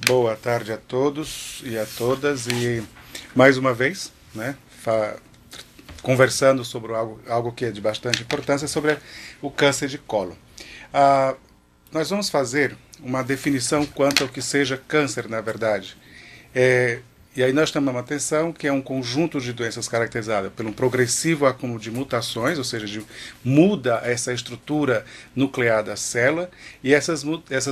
Boa tarde a todos e a todas, e mais uma vez, né, conversando sobre algo que é de bastante importância, sobre o câncer de colo. Nós vamos fazer uma definição quanto ao que seja câncer, na verdade. E aí nós chamamos a atenção que é um conjunto de doenças caracterizada por um progressivo acúmulo de mutações, ou seja, muda essa estrutura nuclear da célula, e essas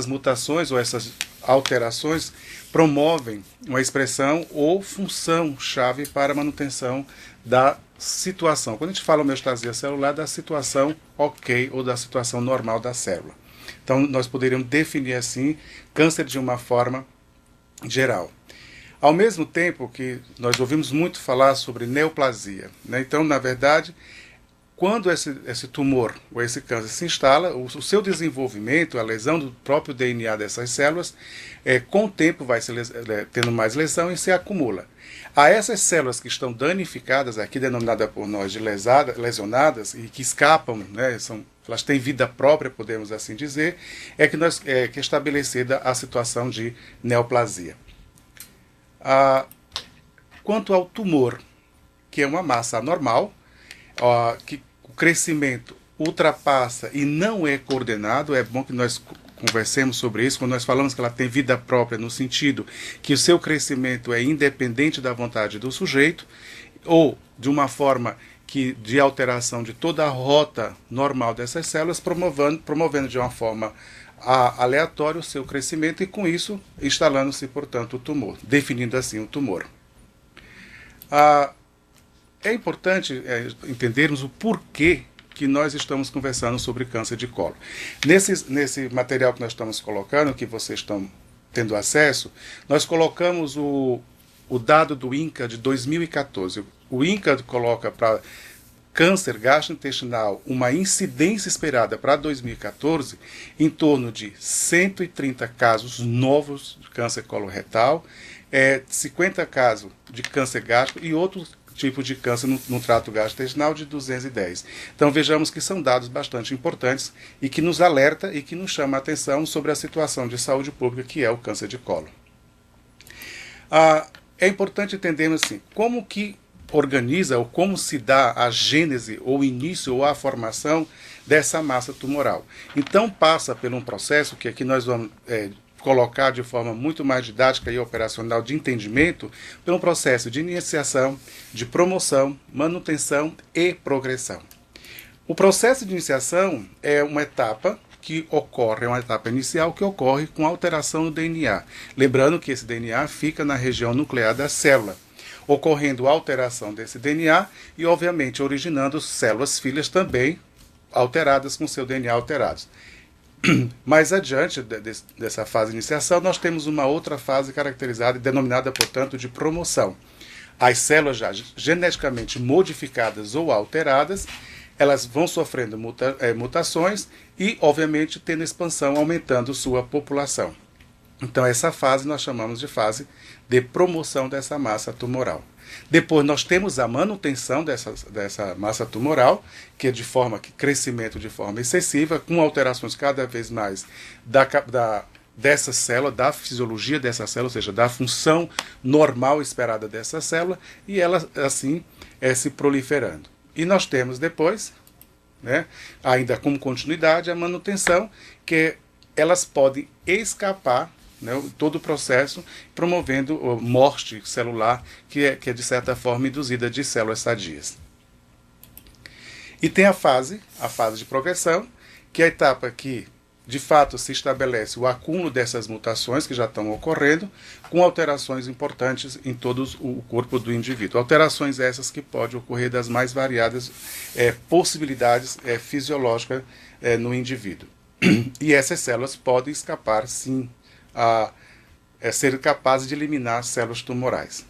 mutações ou essas alterações promovem uma expressão ou função chave para a manutenção da situação. Quando a gente fala homeostasia celular, da situação ok ou da situação normal da célula. Então nós poderíamos definir assim câncer de uma forma geral. Ao mesmo tempo que nós ouvimos muito falar sobre neoplasia, né? Então, na verdade, quando esse tumor ou esse câncer se instala, o seu desenvolvimento, a lesão do próprio DNA dessas células, com o tempo vai se tendo mais lesão e se acumula. A essas células que estão danificadas, aqui denominada por nós de lesionadas, e que escapam, né, elas têm vida própria, podemos assim dizer, que é estabelecida a situação de neoplasia. Quanto ao tumor, que é uma massa anormal, que o crescimento ultrapassa e não é coordenado, é bom que nós conversemos sobre isso, quando nós falamos que ela tem vida própria, no sentido que o seu crescimento é independente da vontade do sujeito, ou de uma forma de alteração de toda a rota normal dessas células, promovendo de uma forma aleatório o seu crescimento e com isso instalando-se, portanto, o tumor, definindo assim o tumor. É importante entendermos o porquê que nós estamos conversando sobre câncer de colo. Nesse material que nós estamos colocando, que vocês estão tendo acesso, nós colocamos o dado do INCA de 2014. O INCA coloca para câncer gastrointestinal uma incidência esperada para 2014 em torno de 130 casos novos de câncer coloretal, 50 casos de câncer gástrico e outros tipos de câncer no trato gastrointestinal de 210. Então vejamos que são dados bastante importantes e que nos alerta e que nos chama a atenção sobre a situação de saúde pública que é o câncer de colo. É importante entendermos assim, como que organiza ou como se dá a gênese ou início ou a formação dessa massa tumoral. Então passa por um processo que aqui nós vamos colocar de forma muito mais didática e operacional de entendimento, pelo processo de iniciação, de promoção, manutenção e progressão. O processo de iniciação é uma etapa que ocorre, é uma etapa inicial que ocorre com alteração no DNA. Lembrando que esse DNA fica na região nuclear da célula, ocorrendo alteração desse DNA e, obviamente, originando células filhas também alteradas com seu DNA alterados. Mais adiante dessa fase de iniciação, nós temos uma outra fase caracterizada e denominada, portanto, de promoção. As células já geneticamente modificadas ou alteradas, elas vão sofrendo mutações e, obviamente, tendo expansão, aumentando sua população. Então, essa fase nós chamamos de fase de promoção dessa massa tumoral. Depois nós temos a manutenção dessa massa tumoral, que é crescimento de forma excessiva, com alterações cada vez mais dessa célula, da fisiologia dessa célula, ou seja, da função normal esperada dessa célula, e ela assim se proliferando. E nós temos depois, né, ainda como continuidade, a manutenção, que elas podem escapar, né, todo o processo, promovendo morte celular, que é de certa forma induzida de células sadias. E tem a fase de progressão, que é a etapa que, de fato, se estabelece o acúmulo dessas mutações que já estão ocorrendo, com alterações importantes em todo o corpo do indivíduo. Alterações essas que podem ocorrer das mais variadas possibilidades fisiológicas no indivíduo. E essas células podem escapar, sim, a ser capazes de eliminar células tumorais.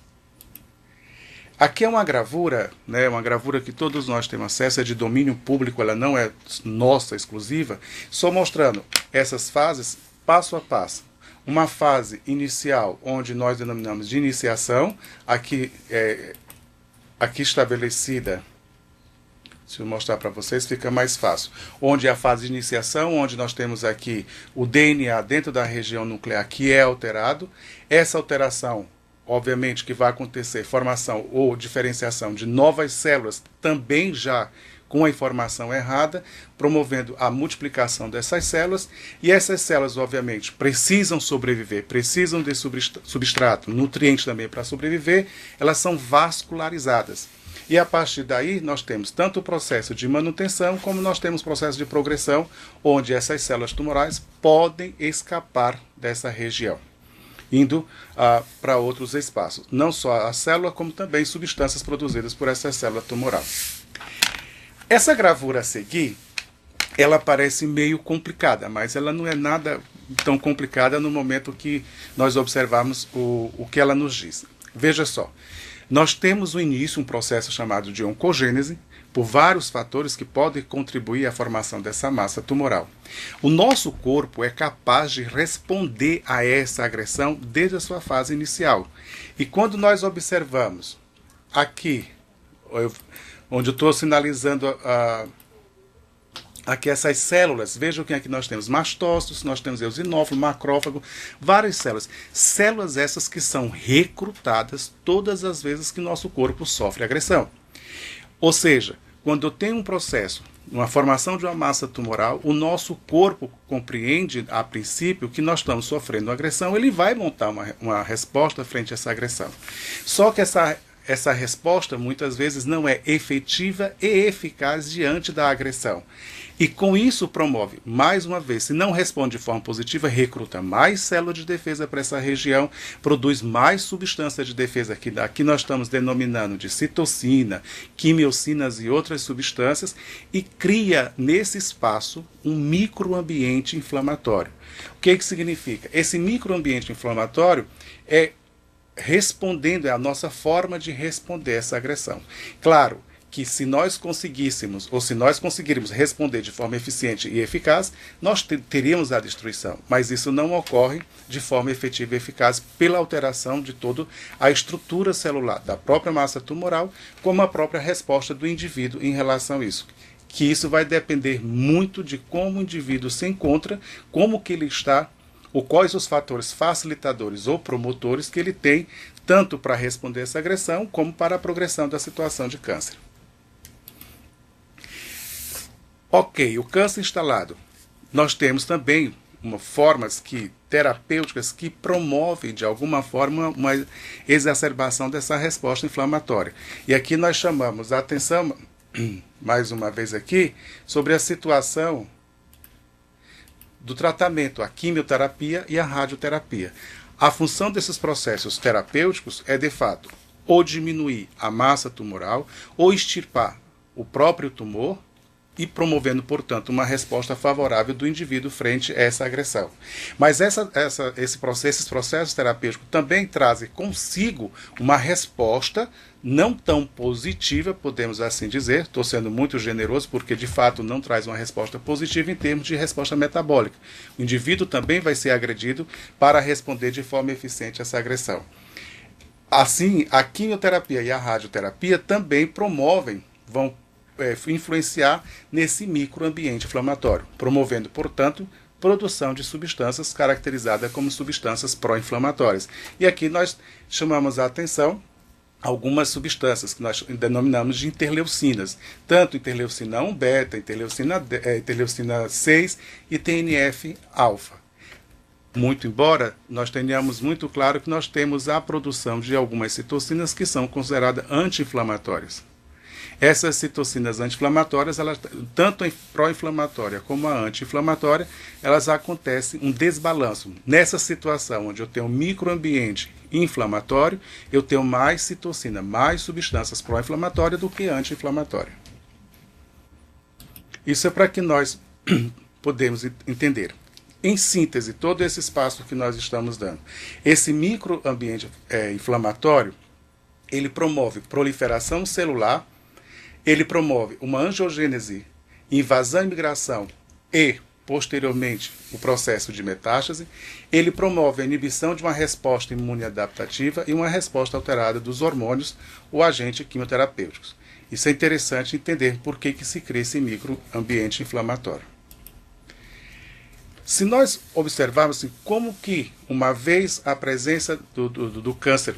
Aqui é uma gravura, né, uma gravura que todos nós temos acesso, é de domínio público, ela não é nossa exclusiva, só mostrando essas fases passo a passo. Uma fase inicial, onde nós denominamos de iniciação, aqui estabelecida Deixa eu mostrar para vocês, fica mais fácil. Onde é a fase de iniciação, onde nós temos aqui o DNA dentro da região nuclear que é alterado. Essa alteração, obviamente, que vai acontecer formação ou diferenciação de novas células, também já com a informação errada, promovendo a multiplicação dessas células, e essas células, obviamente, precisam sobreviver, precisam de substrato, nutrientes também para sobreviver, elas são vascularizadas. E a partir daí nós temos tanto o processo de manutenção, como nós temos o processo de progressão, onde essas células tumorais podem escapar dessa região, indo para outros espaços. Não só a célula, como também substâncias produzidas por essa célula tumoral. Essa gravura a seguir, ela parece meio complicada, mas ela não é nada tão complicada no momento que nós observarmos o que ela nos diz. Veja só, nós temos no início um processo chamado de oncogênese, por vários fatores que podem contribuir à formação dessa massa tumoral. O nosso corpo é capaz de responder a essa agressão desde a sua fase inicial. E quando nós observamos aqui, onde eu estou sinalizando aqui essas células, vejam que aqui nós temos mastócitos, nós temos eosinófilo, macrófago, várias células. Células essas que são recrutadas todas as vezes que nosso corpo sofre agressão. Ou seja, quando eu tenho um processo, uma formação de uma massa tumoral, o nosso corpo compreende, a princípio, que nós estamos sofrendo agressão, ele vai montar uma resposta frente a essa agressão. Só que essa resposta muitas vezes não é efetiva e eficaz diante da agressão. E com isso promove, mais uma vez, se não responde de forma positiva, recruta mais células de defesa para essa região, produz mais substância de defesa, que aqui nós estamos denominando de citocina, quimiocinas e outras substâncias, e cria nesse espaço um microambiente inflamatório. O que significa? Esse microambiente inflamatório é respondendo, é a nossa forma de responder essa agressão. Claro que se nós conseguíssemos, ou se nós conseguirmos responder de forma eficiente e eficaz, nós teríamos a destruição. Mas isso não ocorre de forma efetiva e eficaz pela alteração de toda a estrutura celular da própria massa tumoral, como a própria resposta do indivíduo em relação a isso. Que isso vai depender muito de como o indivíduo se encontra, como que ele está, ou quais os fatores facilitadores ou promotores que ele tem, tanto para responder essa agressão, como para a progressão da situação de câncer. Ok, o câncer instalado. Nós temos também formas terapêuticas que promovem, de alguma forma, uma exacerbação dessa resposta inflamatória. E aqui nós chamamos a atenção, mais uma vez aqui, sobre a situação do tratamento, a quimioterapia e a radioterapia. A função desses processos terapêuticos é, de fato, ou diminuir a massa tumoral, ou extirpar o próprio tumor, e promovendo, portanto, uma resposta favorável do indivíduo frente a essa agressão. Mas esses processos terapêuticos também trazem consigo uma resposta não tão positiva, podemos assim dizer, estou sendo muito generoso, porque de fato não traz uma resposta positiva em termos de resposta metabólica. O indivíduo também vai ser agredido para responder de forma eficiente a essa agressão. Assim, a quimioterapia e a radioterapia também vão influenciar nesse microambiente inflamatório, promovendo, portanto, produção de substâncias caracterizadas como substâncias pró-inflamatórias. E aqui nós chamamos a atenção algumas substâncias que nós denominamos de interleucinas, tanto interleucina 1 beta, interleucina 6 e TNF-alfa. Muito embora nós tenhamos muito claro que nós temos a produção de algumas citocinas que são consideradas anti-inflamatórias. Essas citocinas anti-inflamatórias, tanto a pró-inflamatória como a anti-inflamatória, elas acontecem um desbalanço. Nessa situação onde eu tenho um microambiente inflamatório, eu tenho mais citocina, mais substâncias pró-inflamatórias do que anti-inflamatória. Isso é para que nós podemos entender. Em síntese, todo esse espaço que nós estamos dando. Esse microambiente inflamatório, ele promove proliferação celular, ele promove uma angiogênese, invasão e migração e, posteriormente, o processo de metástase. Ele promove a inibição de uma resposta imune adaptativa e uma resposta alterada dos hormônios ou agentes quimioterapêuticos. Isso é interessante entender por que se cria esse microambiente inflamatório. Se nós observarmos assim, como que, uma vez a presença do câncer,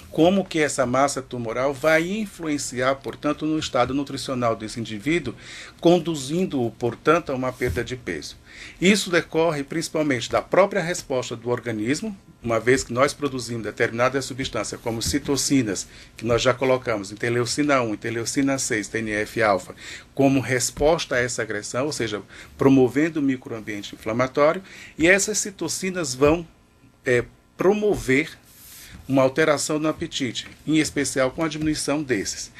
como que essa massa tumoral vai influenciar, portanto, no estado nutricional desse indivíduo, conduzindo-o, portanto, a uma perda de peso. Isso decorre principalmente da própria resposta do organismo, uma vez que nós produzimos determinada substância, como citocinas, que nós já colocamos, interleucina 1, interleucina 6, TNF-alfa, como resposta a essa agressão, ou seja, promovendo o microambiente inflamatório, e essas citocinas vão promover uma alteração no apetite, em especial com a diminuição desses.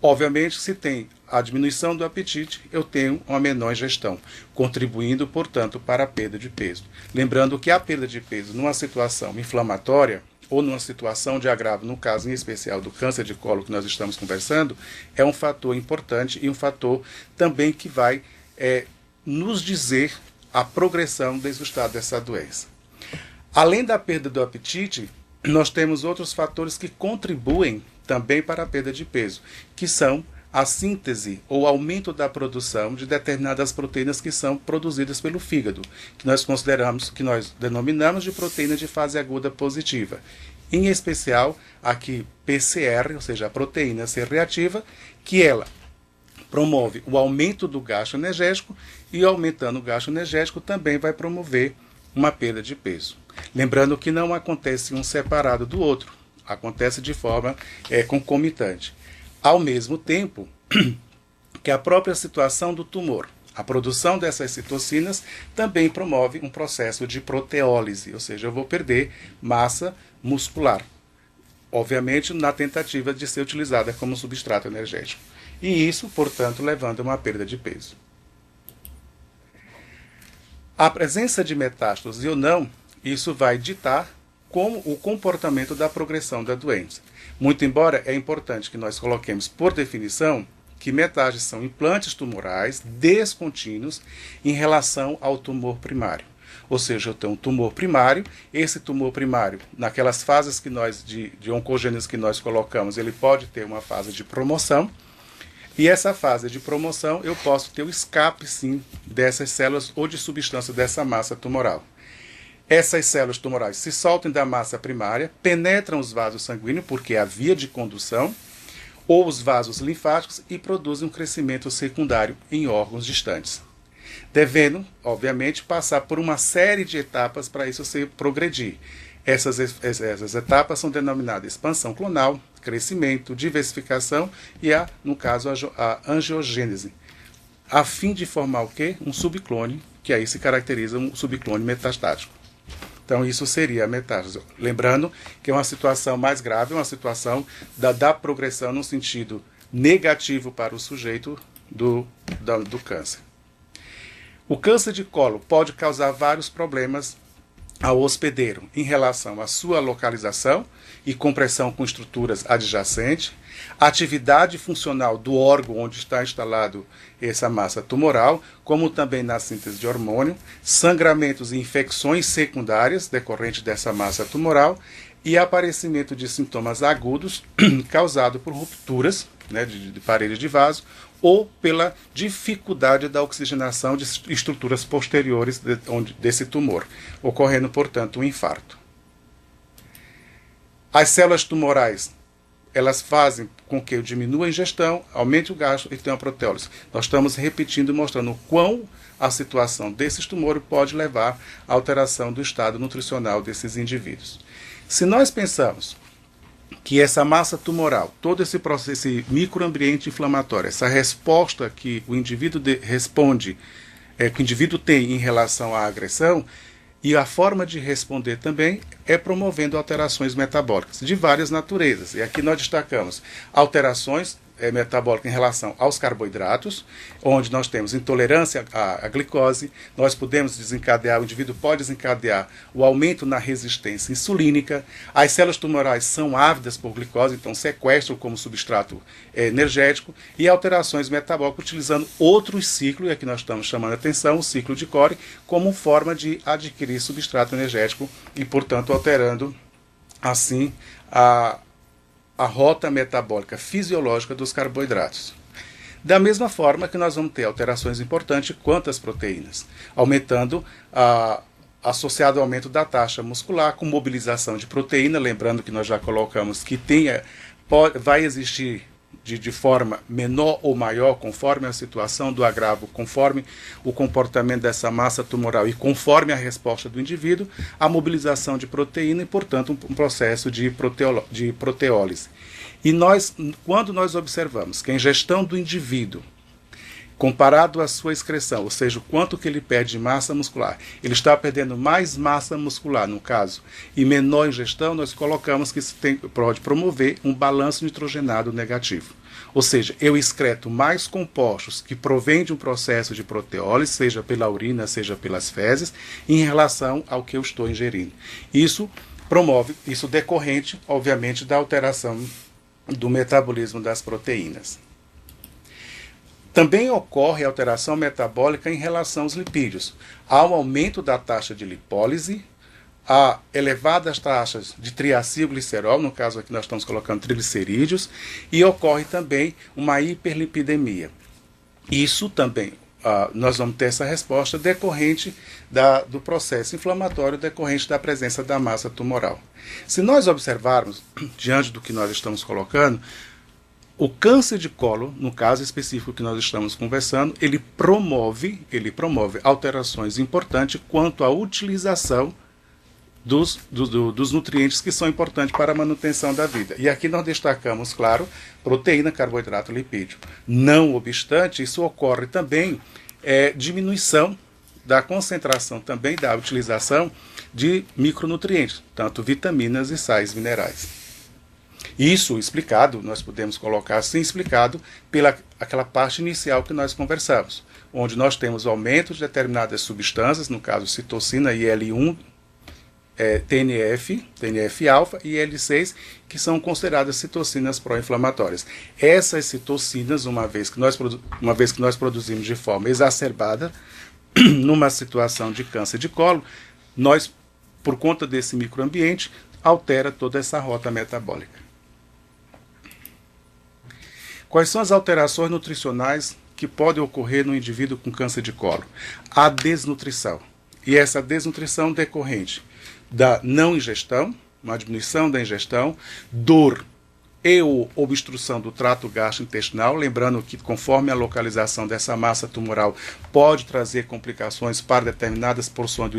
Obviamente, se tem a diminuição do apetite, eu tenho uma menor ingestão, contribuindo, portanto, para a perda de peso. Lembrando que a perda de peso numa situação inflamatória, ou numa situação de agravo, no caso em especial do câncer de colo que nós estamos conversando, é um fator importante e um fator também que vai nos dizer a progressão desse estado dessa doença. Além da perda do apetite, nós temos outros fatores que contribuem também para a perda de peso, que são a síntese ou aumento da produção de determinadas proteínas que são produzidas pelo fígado, que nós denominamos de proteína de fase aguda positiva. Em especial, aqui PCR, ou seja, a proteína C reativa, que ela promove o aumento do gasto energético e, aumentando o gasto energético, também vai promover uma perda de peso. Lembrando que não acontece um separado do outro, acontece de forma concomitante. Ao mesmo tempo que a própria situação do tumor, a produção dessas citocinas também promove um processo de proteólise, ou seja, eu vou perder massa muscular, obviamente na tentativa de ser utilizada como substrato energético. E isso, portanto, levando a uma perda de peso. A presença de metástase ou não, isso vai ditar como o comportamento da progressão da doença. Muito embora é importante que nós coloquemos por definição que metástases são implantes tumorais descontínuos em relação ao tumor primário. Ou seja, eu tenho um tumor primário, esse tumor primário, naquelas fases que de oncogênese que nós colocamos, ele pode ter uma fase de promoção, e essa fase de promoção eu posso ter o escape, sim, dessas células ou de substância dessa massa tumoral. Essas células tumorais se soltam da massa primária, penetram os vasos sanguíneos, porque é a via de condução, ou os vasos linfáticos, e produzem um crescimento secundário em órgãos distantes, devendo, obviamente, passar por uma série de etapas para isso se progredir. Essas etapas são denominadas expansão clonal, crescimento, diversificação e, no caso, a angiogênese, a fim de formar o quê? Um subclone, que aí se caracteriza um subclone metastático. Então, isso seria a metástase. Lembrando que é uma situação mais grave, uma situação da progressão no sentido negativo para o sujeito do câncer. O câncer de colo pode causar vários problemas ao hospedeiro em relação à sua localização e compressão com estruturas adjacentes, atividade funcional do órgão onde está instalado essa massa tumoral, como também na síntese de hormônio, sangramentos e infecções secundárias decorrentes dessa massa tumoral e aparecimento de sintomas agudos causados por rupturas, né, de parede de vaso ou pela dificuldade da oxigenação de estruturas posteriores desse tumor, ocorrendo, portanto, um infarto. As células tumorais, elas fazem com que eu diminua a ingestão, aumente o gasto e tenha a proteólise. Nós estamos repetindo, mostrando o quão a situação desses tumores pode levar à alteração do estado nutricional desses indivíduos. Se nós pensamos que essa massa tumoral, todo esse processo, esse microambiente inflamatório, essa resposta que o indivíduo responde, que o indivíduo tem em relação à agressão, e a forma de responder também é promovendo alterações metabólicas de várias naturezas. E aqui nós destacamos alterações metabólicas em relação aos carboidratos, onde nós temos intolerância à glicose, nós podemos desencadear, o indivíduo pode desencadear o aumento na resistência insulínica, as células tumorais são ávidas por glicose, então sequestram como substrato energético, e alterações metabólicas utilizando outros ciclos, e aqui nós estamos chamando a atenção, o ciclo de Core, como forma de adquirir substrato energético e, portanto, alterando assim a rota metabólica fisiológica dos carboidratos. Da mesma forma que nós vamos ter alterações importantes quanto às proteínas, aumentando associado ao aumento da taxa muscular, com mobilização de proteína, lembrando que nós já colocamos que vai existir de forma menor ou maior, conforme a situação do agravo, conforme o comportamento dessa massa tumoral e conforme a resposta do indivíduo, a mobilização de proteína e, portanto, um processo de proteólise. E quando nós observamos que a ingestão do indivíduo, comparado à sua excreção, ou seja, o quanto que ele perde de massa muscular, ele está perdendo mais massa muscular, no caso, e menor ingestão, nós colocamos que isso pode promover um balanço nitrogenado negativo. Ou seja, eu excreto mais compostos que provêm de um processo de proteólise, seja pela urina, seja pelas fezes, em relação ao que eu estou ingerindo. Isso decorrente, obviamente, da alteração do metabolismo das proteínas. Também ocorre alteração metabólica em relação aos lipídios. Há um aumento da taxa de lipólise, há elevadas taxas de triacilglicerol, no caso aqui nós estamos colocando triglicerídeos, e ocorre também uma hiperlipidemia. Isso também, nós vamos ter essa resposta decorrente do processo inflamatório decorrente da presença da massa tumoral. Se nós observarmos, diante do que nós estamos colocando, o câncer de colo, no caso específico que nós estamos conversando, ele promove alterações importantes quanto à utilização dos nutrientes que são importantes para a manutenção da vida. E aqui nós destacamos, claro, proteína, carboidrato, lipídio. Não obstante, isso ocorre também diminuição da concentração também da utilização de micronutrientes, tanto vitaminas e sais minerais. Isso explicado, nós podemos colocar assim, explicado pela aquela parte inicial que nós conversamos, onde nós temos aumento de determinadas substâncias, no caso citocina, IL-1, TNF-alfa e IL-6, que são consideradas citocinas pró-inflamatórias. Essas citocinas, uma vez que nós produzimos de forma exacerbada, numa situação de câncer de colo, nós, por conta desse microambiente, altera toda essa rota metabólica. Quais são as alterações nutricionais que podem ocorrer no indivíduo com câncer de colo? A desnutrição. E essa desnutrição decorrente da não ingestão, uma diminuição da ingestão, dor e ou obstrução do trato gastrointestinal, lembrando que conforme a localização dessa massa tumoral pode trazer complicações para determinadas porções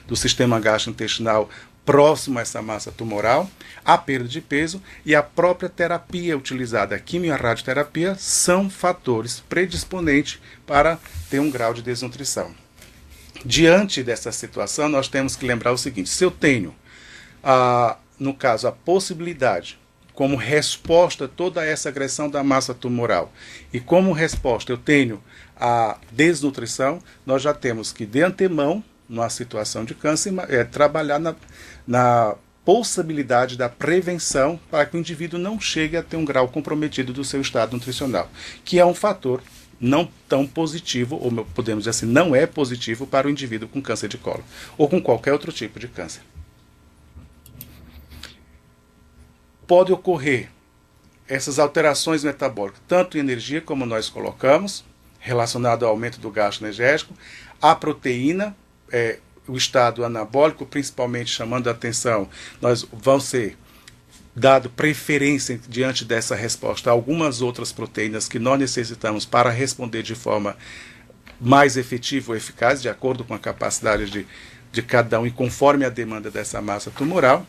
do sistema gastrointestinal próximo a essa massa tumoral, a perda de peso e a própria terapia utilizada, a quimio e a radioterapia, são fatores predisponentes para ter um grau de desnutrição. Diante dessa situação, nós temos que lembrar o seguinte: se eu tenho, no caso, a possibilidade, como resposta a toda essa agressão da massa tumoral, e como resposta eu tenho a desnutrição, nós já temos que, de antemão, numa situação de câncer, trabalhar na possibilidade da prevenção para que o indivíduo não chegue a ter um grau comprometido do seu estado nutricional, que é um fator não tão positivo, ou podemos dizer assim, não é positivo para o indivíduo com câncer de colo, ou com qualquer outro tipo de câncer. Pode ocorrer essas alterações metabólicas, tanto em energia, como nós colocamos, relacionado ao aumento do gasto energético, a proteína, o estado anabólico, principalmente chamando a atenção, nós vamos ser dado preferência diante dessa resposta a algumas outras proteínas que nós necessitamos para responder de forma mais efetiva ou eficaz, de acordo com a capacidade de cada um e conforme a demanda dessa massa tumoral.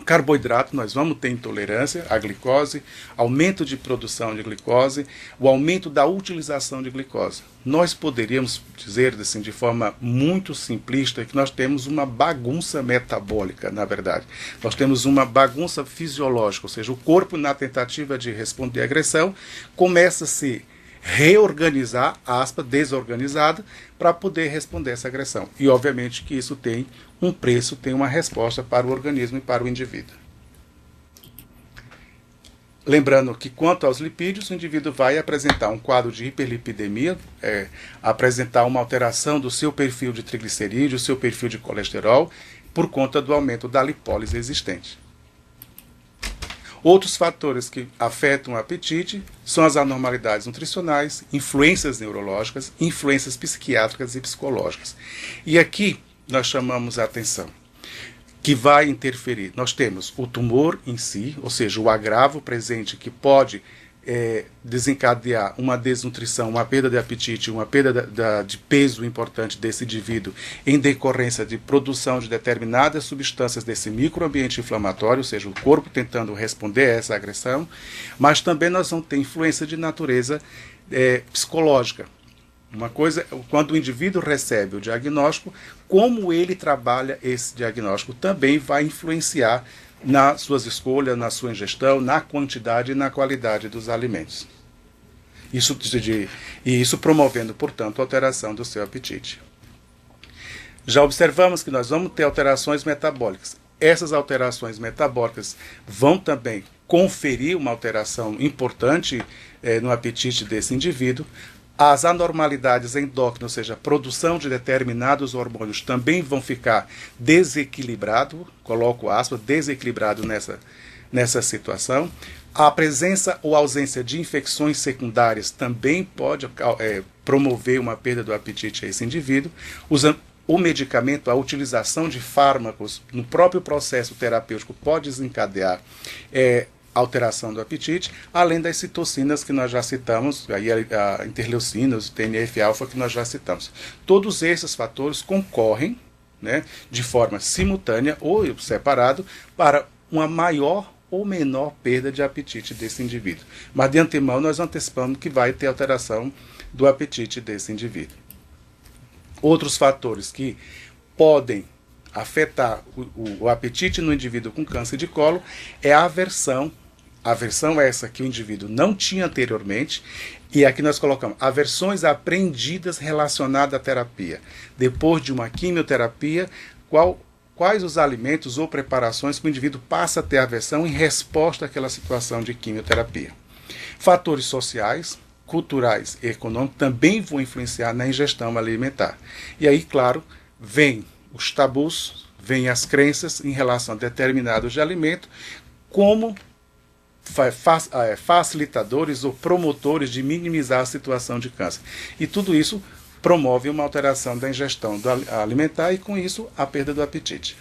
Carboidrato, nós vamos ter intolerância à glicose, aumento de produção de glicose, o aumento da utilização de glicose. Nós poderíamos dizer, assim, de forma muito simplista, que nós temos uma bagunça metabólica, na verdade. Nós temos uma bagunça fisiológica, ou seja, o corpo, na tentativa de responder à agressão, começa a se reorganizar, desorganizada, para poder responder essa agressão. E, obviamente, que isso tem um preço, tem uma resposta para o organismo e para o indivíduo. Lembrando que, quanto aos lipídios, o indivíduo vai apresentar um quadro de hiperlipidemia, apresentar uma alteração do seu perfil de triglicerídeos, seu perfil de colesterol, por conta do aumento da lipólise existente. Outros fatores que afetam o apetite são as anormalidades nutricionais, influências neurológicas, influências psiquiátricas e psicológicas. E aqui nós chamamos a atenção que vai interferir. Nós temos o tumor em si, ou seja, o agravo presente que pode desencadear uma desnutrição, uma perda de apetite, uma perda de peso importante desse indivíduo em decorrência de produção de determinadas substâncias desse microambiente inflamatório, ou seja, o corpo tentando responder a essa agressão, mas também nós vamos ter influência de natureza psicológica. Uma coisa, quando o indivíduo recebe o diagnóstico, como ele trabalha esse diagnóstico também vai influenciar nas suas escolhas, na sua ingestão, na quantidade e na qualidade dos alimentos. Isso promovendo, portanto, a alteração do seu apetite. Já observamos que nós vamos ter alterações metabólicas. Essas alterações metabólicas vão também conferir uma alteração importante no apetite desse indivíduo. As anormalidades endócrinas, ou seja, a produção de determinados hormônios, também vão ficar desequilibrado, coloco aspas, desequilibrado nessa situação. A presença ou ausência de infecções secundárias também pode promover uma perda do apetite a esse indivíduo. O medicamento, a utilização de fármacos no próprio processo terapêutico pode desencadear alteração do apetite, além das citocinas que nós já citamos, aí a interleucinas, o TNF-alfa que nós já citamos. Todos esses fatores concorrem, né, de forma simultânea ou separado para uma maior ou menor perda de apetite desse indivíduo. Mas de antemão nós antecipamos que vai ter alteração do apetite desse indivíduo. Outros fatores que podem afetar o apetite no indivíduo com câncer de colo é a aversão. A aversão é essa que o indivíduo não tinha anteriormente, e aqui nós colocamos aversões aprendidas relacionadas à terapia. Depois de uma quimioterapia, quais os alimentos ou preparações que o indivíduo passa a ter aversão em resposta àquela situação de quimioterapia. Fatores sociais, culturais e econômicos também vão influenciar na ingestão alimentar. E aí, claro, vem os tabus, vem as crenças em relação a determinados de alimento, como facilitadores ou promotores de minimizar a situação de câncer. E tudo isso promove uma alteração da ingestão alimentar e, com isso, a perda do apetite.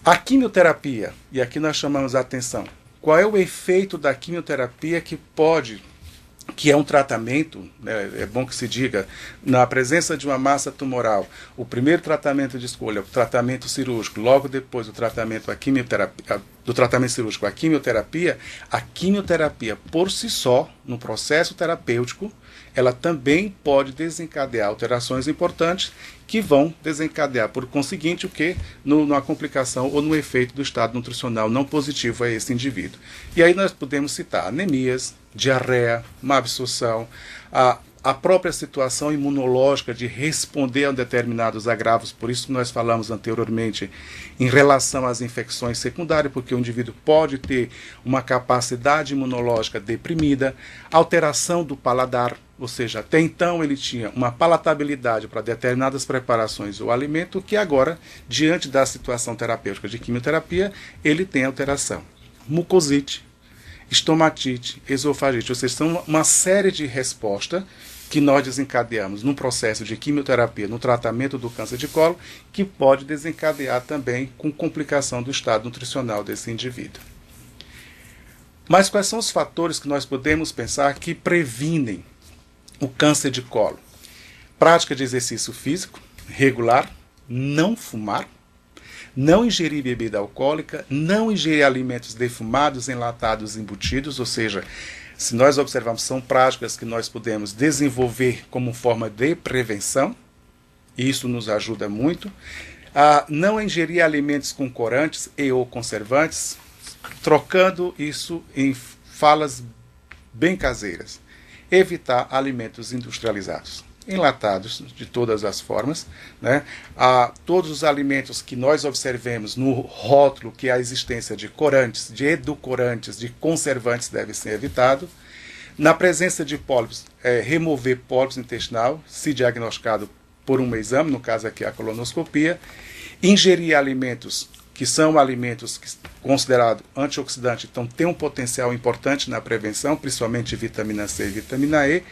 A quimioterapia, e aqui nós chamamos a atenção, qual é o efeito da quimioterapia que é um tratamento, né, é bom que se diga, na presença de uma massa tumoral, o primeiro tratamento de escolha, o tratamento cirúrgico, logo depois o tratamento do tratamento cirúrgico, a quimioterapia por si só, no processo terapêutico, ela também pode desencadear alterações importantes que vão desencadear, por conseguinte, o que? Na complicação ou no efeito do estado nutricional não positivo a esse indivíduo. E aí nós podemos citar anemias, diarreia, má absorção, a própria situação imunológica de responder a determinados agravos, por isso que nós falamos anteriormente em relação às infecções secundárias, porque o indivíduo pode ter uma capacidade imunológica deprimida, alteração do paladar, ou seja, até então ele tinha uma palatabilidade para determinadas preparações ou alimento, que agora, diante da situação terapêutica de quimioterapia, ele tem alteração. Mucosite, estomatite, esofagite, ou seja, são uma série de respostas que nós desencadeamos num processo de quimioterapia, no tratamento do câncer de colo, que pode desencadear também com complicação do estado nutricional desse indivíduo. Mas quais são os fatores que nós podemos pensar que previnem o câncer de colo? Prática de exercício físico regular, não fumar, não ingerir bebida alcoólica, não ingerir alimentos defumados, enlatados, embutidos, ou seja, se nós observarmos, são práticas que nós podemos desenvolver como forma de prevenção, e isso nos ajuda muito. Não ingerir alimentos com corantes e ou conservantes, trocando isso em falas bem caseiras. Evitar alimentos industrializados, enlatados de todas as formas, né? Todos os alimentos que nós observemos no rótulo que a existência de corantes, de edulcorantes, de conservantes deve ser evitado. Na presença de pólipos, remover pólipos intestinal, se diagnosticado por um exame, no caso aqui a colonoscopia. Ingerir alimentos que são alimentos considerados antioxidantes, então tem um potencial importante na prevenção, principalmente de vitamina C e vitamina E,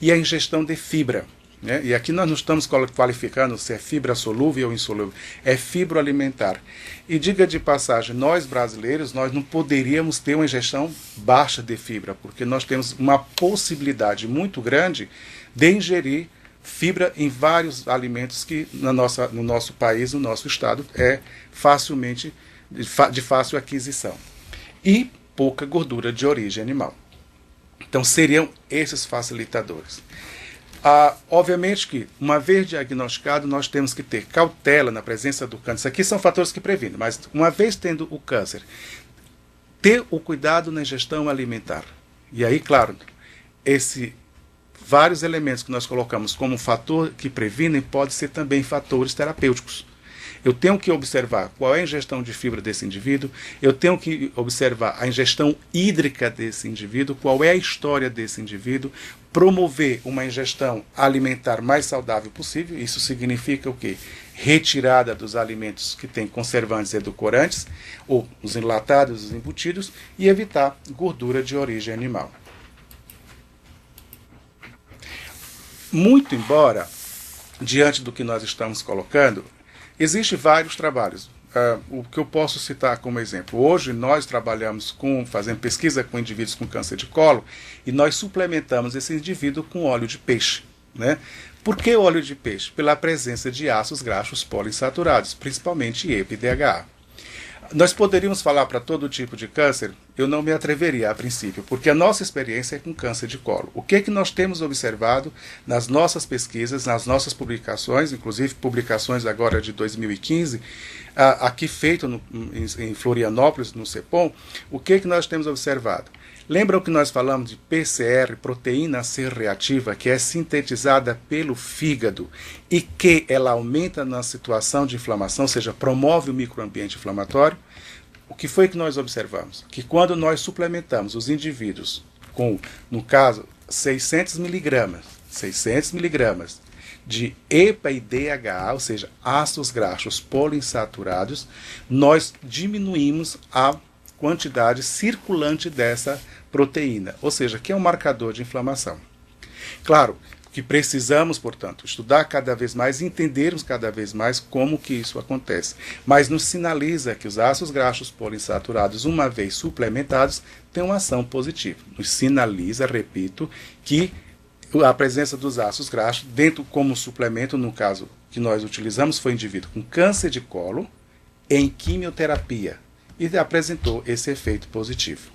e a ingestão de fibra. Né? E aqui nós não estamos qualificando se é fibra solúvel ou insolúvel, é fibroalimentar. E diga de passagem, nós brasileiros, nós não poderíamos ter uma ingestão baixa de fibra, porque nós temos uma possibilidade muito grande de ingerir fibra em vários alimentos que no nosso país, no nosso estado, é facilmente de fácil aquisição. E pouca gordura de origem animal. Então seriam esses facilitadores. Obviamente que, uma vez diagnosticado, nós temos que ter cautela na presença do câncer. Isso aqui são fatores que previnem, mas uma vez tendo o câncer, ter o cuidado na ingestão alimentar. E aí, claro, vários elementos que nós colocamos como fator que previnem podem ser também fatores terapêuticos. Eu tenho que observar qual é a ingestão de fibra desse indivíduo, eu tenho que observar a ingestão hídrica desse indivíduo, qual é a história desse indivíduo, promover uma ingestão alimentar mais saudável possível. Isso significa o quê? Retirada dos alimentos que têm conservantes e edulcorantes, ou os enlatados, os embutidos, e evitar gordura de origem animal. Muito embora, diante do que nós estamos colocando, existem vários trabalhos. O que eu posso citar como exemplo, hoje nós trabalhamos fazendo pesquisa com indivíduos com câncer de colo e nós suplementamos esse indivíduo com óleo de peixe. Né? Por que óleo de peixe? Pela presença de ácidos graxos poliinsaturados, principalmente EPA e DHA. Nós poderíamos falar para todo tipo de câncer, eu não me atreveria a princípio, porque a nossa experiência é com câncer de colo. O que nós temos observado nas nossas pesquisas, nas nossas publicações, inclusive publicações agora de 2015, aqui feito em Florianópolis, no CEPOM, o que nós temos observado? Lembram que nós falamos de PCR, proteína C reativa, que é sintetizada pelo fígado e que ela aumenta na situação de inflamação, ou seja, promove o microambiente inflamatório? O que foi que nós observamos? Que quando nós suplementamos os indivíduos com, no caso, 600 miligramas de EPA e DHA, ou seja, ácidos graxos poliinsaturados, nós diminuímos a quantidade circulante dessa proteína, ou seja, que é um marcador de inflamação. Claro que precisamos, portanto, estudar cada vez mais e entendermos cada vez mais como que isso acontece, mas nos sinaliza que os ácidos graxos poliinsaturados, uma vez suplementados, têm uma ação positiva. Nos sinaliza, repito, que a presença dos ácidos graxos dentro como suplemento, no caso que nós utilizamos, foi indivíduo com câncer de colo em quimioterapia, e apresentou esse efeito positivo.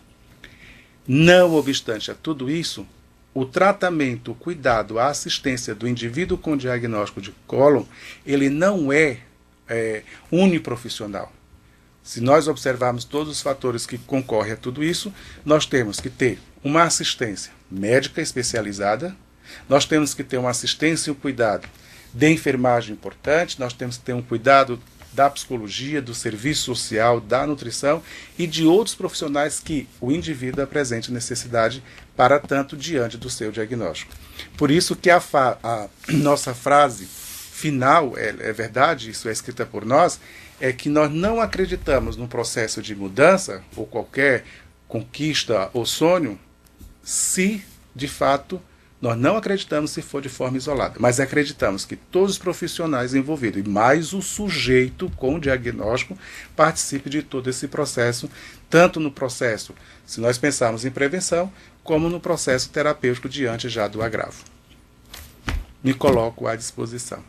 Não obstante a tudo isso, o tratamento, o cuidado, a assistência do indivíduo com diagnóstico de cólon, ele não é uniprofissional. Se nós observarmos todos os fatores que concorrem a tudo isso, nós temos que ter uma assistência médica especializada, nós temos que ter uma assistência e um cuidado de enfermagem importante, nós temos que ter um cuidado da psicologia, do serviço social, da nutrição e de outros profissionais que o indivíduo apresente necessidade para tanto diante do seu diagnóstico. Por isso que a nossa frase final, é verdade, isso é escrita por nós, é que nós não acreditamos no processo de mudança ou qualquer conquista ou sonho se, de fato, nós não acreditamos se for de forma isolada, mas acreditamos que todos os profissionais envolvidos, e mais o sujeito com o diagnóstico, participe de todo esse processo, tanto no processo, se nós pensarmos em prevenção, como no processo terapêutico diante já do agravo. Me coloco à disposição.